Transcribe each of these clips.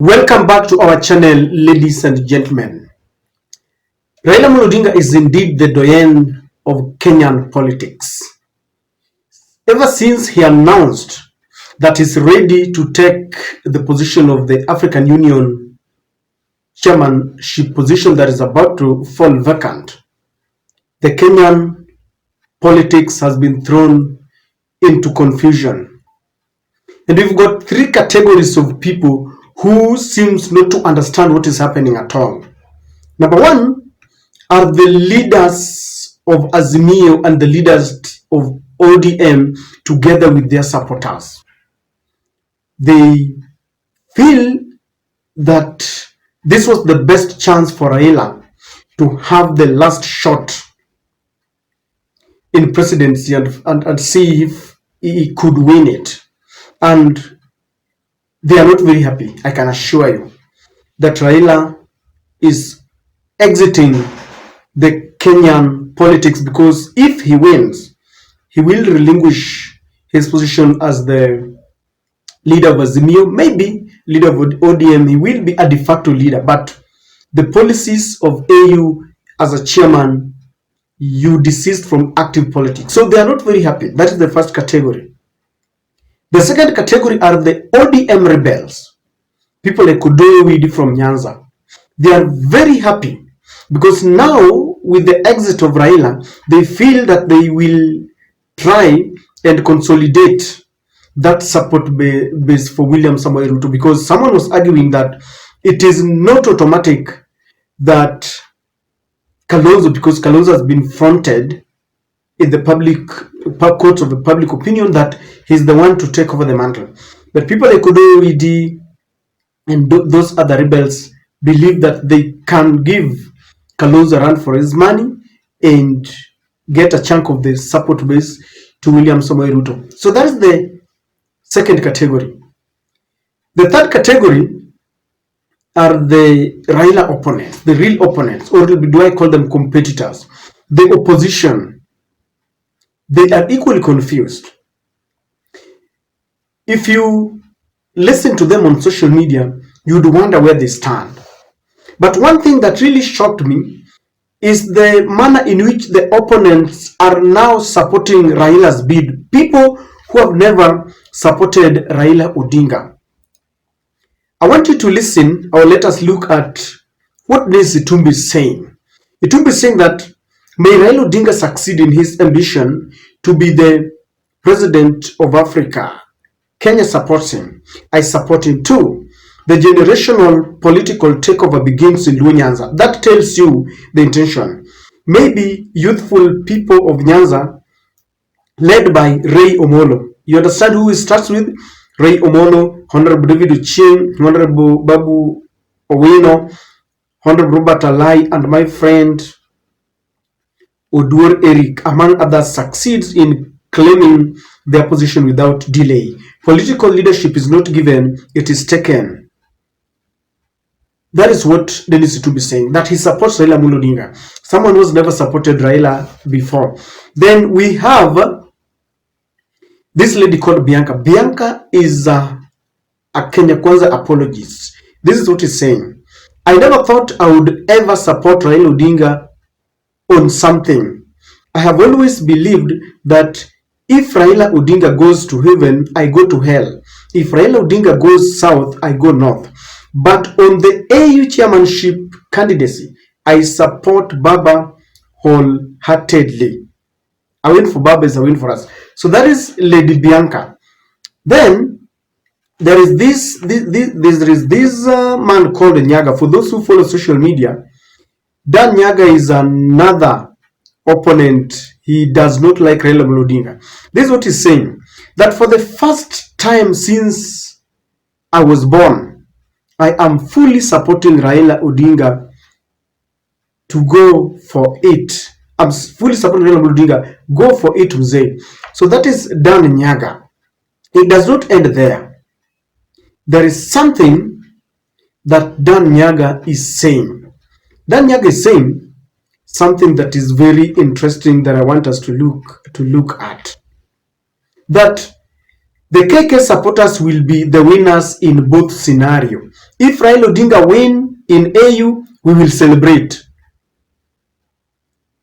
Welcome back to our channel, ladies and gentlemen. Raila Odinga is indeed the doyen of Kenyan politics. Ever since he announced that he's ready to take the position of the African Union chairmanship position that is about to fall vacant, the Kenyan politics has been thrown into confusion. And we've got three categories of people who seems not to understand what is happening at all. Number one are the leaders of Azimio and the leaders of ODM together with their supporters. They feel that this was the best chance for Raila to have the last shot in presidency and see if he could win it. And they are not very happy, I can assure you, that Raila is exiting the Kenyan politics, because if he wins, he will relinquish his position as the leader of Azimio, maybe leader of ODM. He will be a de facto leader, but the policies of AU as a chairman, you desist from active politics. So they are not very happy. That is the first category. The second category are the ODM rebels, people like Kudoyo from Nyanza. They are very happy because now with the exit of Raila, they feel that they will try and consolidate that support base for William Samoei Ruto, because someone was arguing that it is not automatic that Kalonzo, because Kalonzo has been fronted in the public courts of the public opinion, that he's the one to take over the mantle. But people like Kudoyo and those other rebels believe that they can give Kalonzo a run for his money and get a chunk of the support base to William Samoei Ruto. So that is the second category. The third category are the Raila opponents, the real opponents, or do I call them competitors? The opposition. They are equally confused. If you listen to them on social media, you'd wonder where they stand. But one thing that really shocked me is the manner in which the opponents are now supporting Raila's bid. People who have never supported Raila Odinga. I want you to listen, or let us look at what this Itumbi is saying. Itumbi is saying that may Raila Odinga succeed in his ambition to be the president of Africa. Kenya supports him. I support him too. The generational political takeover begins in Nyanza. That tells you the intention. Maybe youthful people of Nyanza, led by Ray Omolo. You understand who he starts with? Ray Omolo, Honorable David Uching, Honorable Babu Owino, Honorable Robert Alai, and my friend Oduor Eric, among others, succeeds in claiming their position without delay. Political leadership is not given, it is taken. That is what Dennis to be saying, that he supports Raila Odinga, someone who's never supported Raila before. Then we have this lady called Bianca. Bianca is a Kenya Kwanza apologist. This is what he's saying. I never thought I would ever support Raila Odinga on something. I have always believed that if Raila Odinga goes to heaven, I go to hell. If Raila Odinga goes south, I go north. But on the AU chairmanship candidacy, I support Baba wholeheartedly. A win for Baba is a win for us. So that is Lady Bianca. Then there is this man called Nyaga. For those who follow social media, Dan Nyaga is another opponent. He does not like Raila Odinga. This is what he's saying, that for the first time since I was born, I am fully supporting Raila Odinga to go for it. I'm fully supporting Raila Odinga. Go for it, Mzee. So that is Dan Nyaga. It does not end there. There is something that Dan Nyaga is saying. Dan Nyaga is saying something that is very interesting that I want us to look at. That The KK supporters will be the winners in both scenario. If Raila Odinga win in AU, we will celebrate.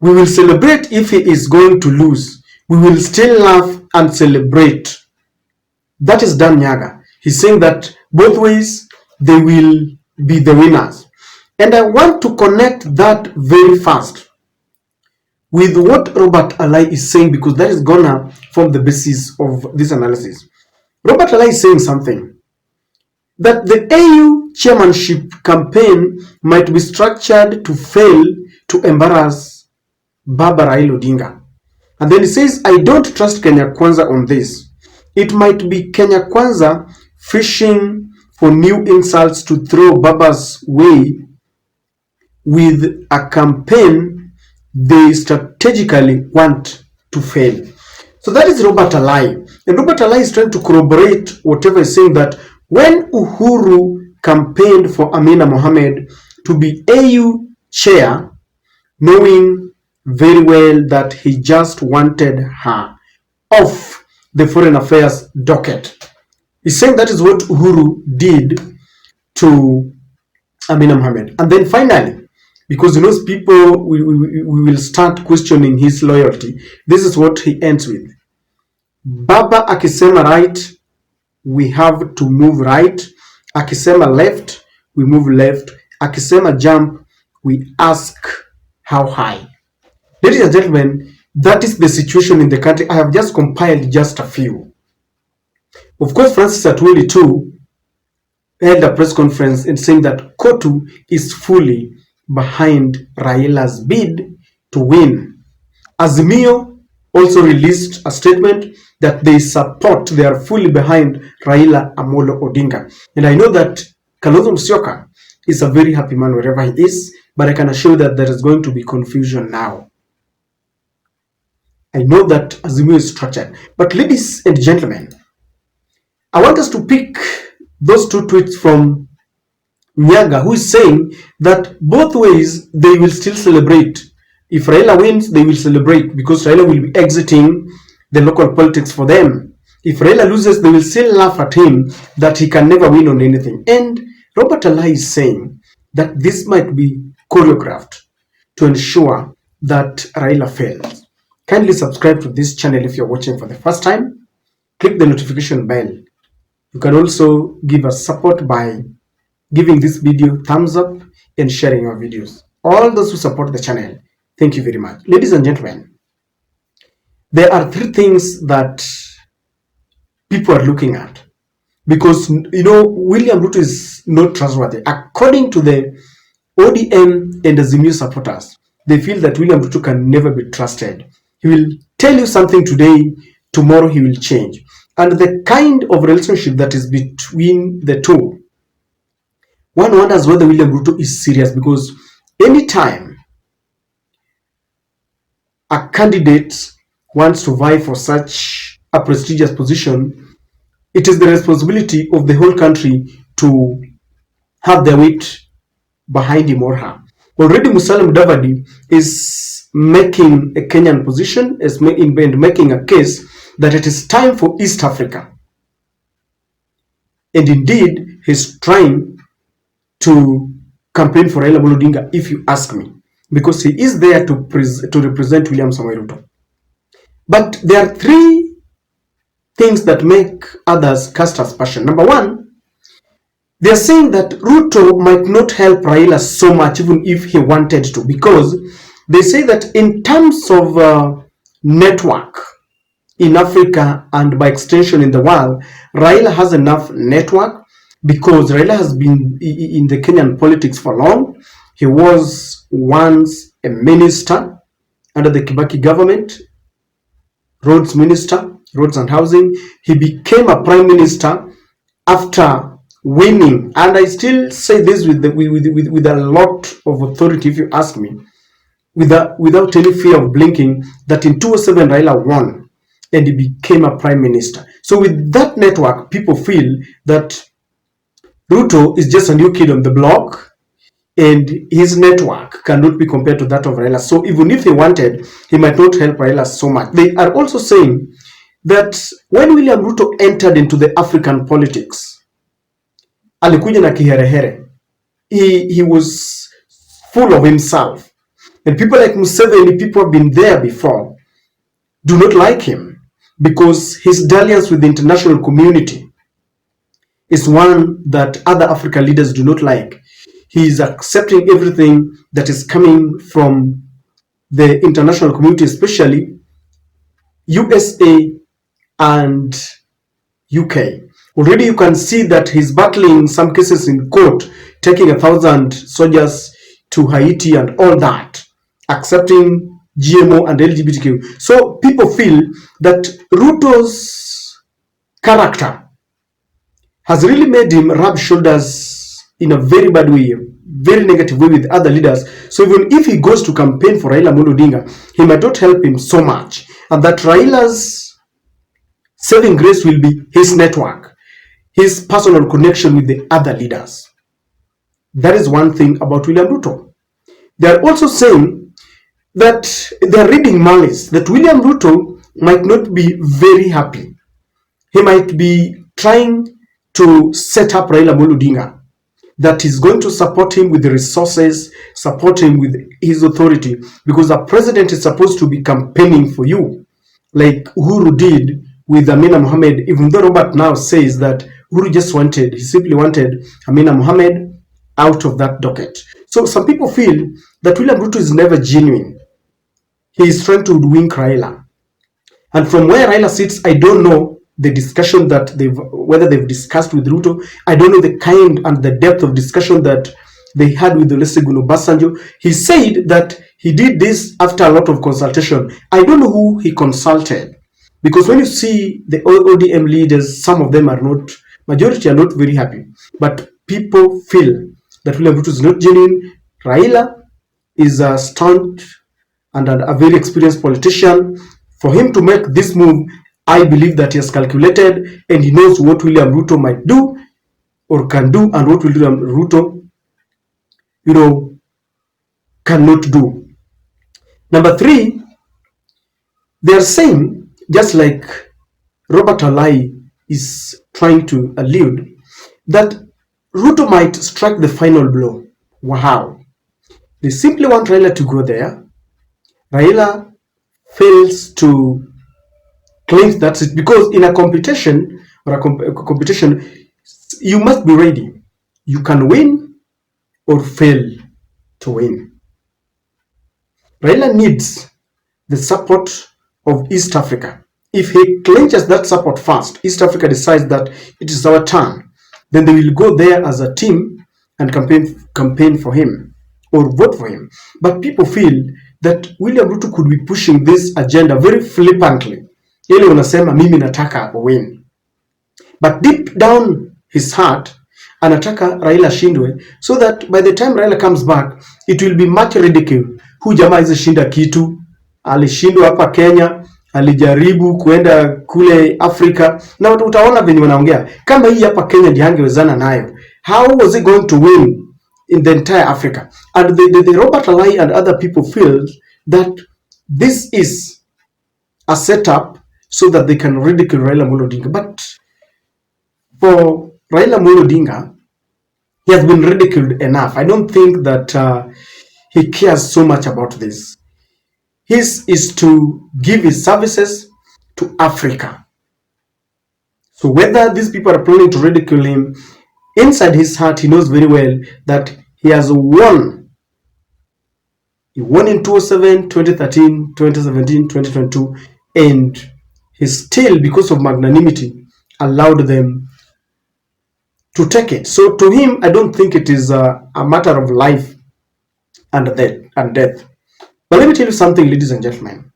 We will celebrate. If he is going to lose, we will still laugh and celebrate. That is Dan Nyaga. He's saying that both ways they will be the winners. And I want to connect that very fast with what Robert Alai is saying, because that is gonna form the basis of this analysis. Robert Alai is saying something, that the AU chairmanship campaign might be structured to fail to embarrass Baba Raila Odinga. And then he says, I don't trust Kenya Kwanza on this. It might be Kenya Kwanza fishing for new insults to throw Baba's way with a campaign they strategically want to fail. So that is Robert Alai. And Robert Alai is trying to corroborate whatever is saying, that when Uhuru campaigned for Amina Mohammed to be AU chair, knowing very well that he just wanted her off the foreign affairs docket. He's saying that is what Uhuru did to Amina Mohammed. And then finally, because people we will start questioning his loyalty, this is what he ends with. Baba akisema right, we have to move right. Akisema left, we move left. Akisema jump, we ask how high. Ladies and gentlemen, that is the situation in the country. I have just compiled just a few. Of course, Francis Atwoli too held a press conference and saying that Kotu is fully behind Raila's bid to win. Azimio also released a statement that they are fully behind Raila Amolo Odinga. And I know that Kalonzo Musyoka is a very happy man wherever he is, but I can assure you that there is going to be confusion now. I know that Azimio is structured. But ladies and gentlemen, I want us to pick those two tweets from Nyaga, who is saying that both ways they will still celebrate. If Raila wins, they will celebrate because Raila will be exiting the local politics for them. If Raila loses, they will still laugh at him that he can never win on anything. And Robert Alai is saying that this might be choreographed to ensure that Raila fails. Kindly subscribe to this channel if you're watching for the first time. Click the notification bell. You can also give us support by giving this video thumbs up and sharing our videos. All those who support the channel, thank you very much. Ladies and gentlemen, there are three things that people are looking at, because William Ruto is not trustworthy. According to the ODM and Azimio supporters, they feel that William Ruto can never be trusted. He will tell you something today, tomorrow he will change. And the kind of relationship that is between the two, one wonders whether William Ruto is serious, because anytime a candidate wants to vie for such a prestigious position, it is the responsibility of the whole country to have their weight behind him or her. Already Musalia Mudavadi is making a Kenyan position, is making a case that it is time for East Africa. And indeed, he's trying to campaign for Raila Amolo Odinga, if you ask me, because he is there to represent William Samoei Ruto. But there are three things that make others cast aspersion. Number one, they are saying that Ruto might not help Raila so much, even if he wanted to, because they say that in terms of network in Africa and by extension in the world, Raila has enough network, because Raila has been in the Kenyan politics for long. He was once a minister under the Kibaki government, roads minister, roads and housing. He became a prime minister after winning, and I still say this with a lot of authority, if you ask me, without any fear of blinking, that in 2007 Raila won and he became a prime minister. So with that network, people feel that Ruto is just a new kid on the block, and his network cannot be compared to that of Raila. So even if he wanted, he might not help Raila so much. They are also saying that when William Ruto entered into the African politics, alikuja na kiherehere. He was full of himself. And people like Museveni, people have been there before, do not like him because his dalliance with the international community is one that other African leaders do not like. He is accepting everything that is coming from the international community, especially USA and UK. Already you can see that he's battling some cases in court, taking 1,000 soldiers to Haiti and all that, accepting GMO and LGBTQ. So people feel that Ruto's character has really made him rub shoulders in a very bad way, very negative way with other leaders. So even if he goes to campaign for Raila Amolo Odinga, he might not help him so much. And that Raila's saving grace will be his network, his personal connection with the other leaders. That is one thing about William Ruto. They are also saying that they are reading malice, that William Ruto might not be very happy. He might be trying to set up Raila Amolo Odinga, that he's going to support him with the resources, support him with his authority, because the president is supposed to be campaigning for you, like Uhuru did with Amina Mohammed, even though Robert now says that Uhuru he simply wanted Amina Mohammed out of that docket. So some people feel that William Ruto is never genuine. He is trying to win Raila. And from where Raila sits, I don't know the discussion that whether they've discussed with Ruto. I don't know the kind and the depth of discussion that they had with Olusegun Obasanjo. He said that he did this after a lot of consultation. I don't know who he consulted, because when you see the ODM leaders, some of them are not, majority are not very happy. But people feel that William Ruto is not genuine. Raila is a staunch and a very experienced politician. For him to make this move, I believe that he has calculated and he knows what William Ruto might do or can do, and what William Ruto, cannot do. Number three, they are saying, just like Robert Alai is trying to allude, that Ruto might strike the final blow. Wow. They simply want Raila to go there. Raila fails to claim that seat, because in a competition or a competition, you must be ready. You can win or fail to win. Raila needs the support of East Africa. If he clinches that support first, East Africa decides that it is our turn, then they will go there as a team and campaign for him or vote for him. But people feel that William Ruto could be pushing this agenda very flippantly. Ile unasema mimi nataka win. But deep down his heart, anataka Raila shindwe, so that by the time Raila comes back, it will be much ridiculed. Hu jamaa hizi shinda kitu, alishindwa hapa Kenya, alijaribu kuenda kule Afrika, na utaona venye wanaongea kama hii hapa Kenya ndiye angewezana nayo. How was he going to win in the entire Africa? And the Robert Alai and other people feel that this is a setup so that they can ridicule Raila Amolo Odinga. But for Raila Amolo Odinga, he has been ridiculed enough. I don't think that he cares so much about this. His is to give his services to Africa. So whether these people are planning to ridicule him, inside his heart, he knows very well that he has won. He won in 2007, 2013, 2017, 2022, and he still, because of magnanimity, allowed them to take it. So to him, I don't think it is a matter of life and death. But let me tell you something, ladies and gentlemen.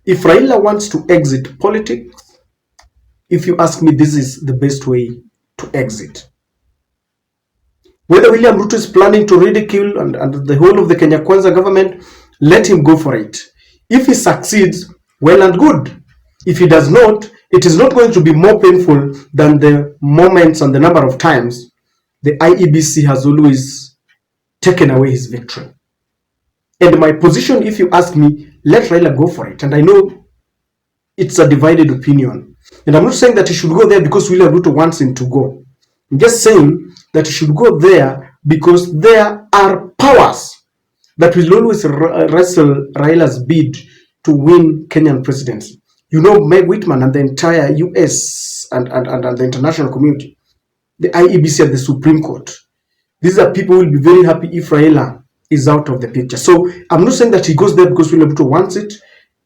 If Raila wants to exit politics, if you ask me, this is the best way to exit. Whether William Ruto is planning to ridicule and the whole of the Kenya Kwanza government, let him go for it. If he succeeds, well and good. If he does not, it is not going to be more painful than the moments and the number of times the IEBC has always taken away his victory. And my position, if you ask me, let Raila go for it. And I know it's a divided opinion. And I'm not saying that he should go there because William Ruto wants him to go. I'm just saying that he should go there because there are powers that will always wrestle Raila's bid to win Kenyan presidency. You know, Meg Whitman and the entire US and the international community, the IEBC and the Supreme Court. These are people who will be very happy if Raila is out of the picture. So I'm not saying that he goes there because William Ruto wants it.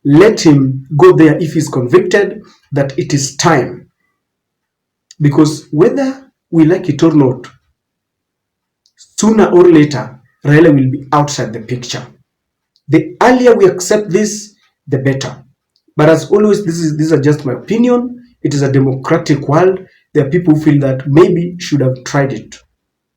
Let him go there if he's convicted that it is time. Because whether we like it or not, sooner or later, Raila will be outside the picture. The earlier we accept this, the better. But as always, these are just my opinion. It is a democratic world. There are people who feel that maybe should have tried it.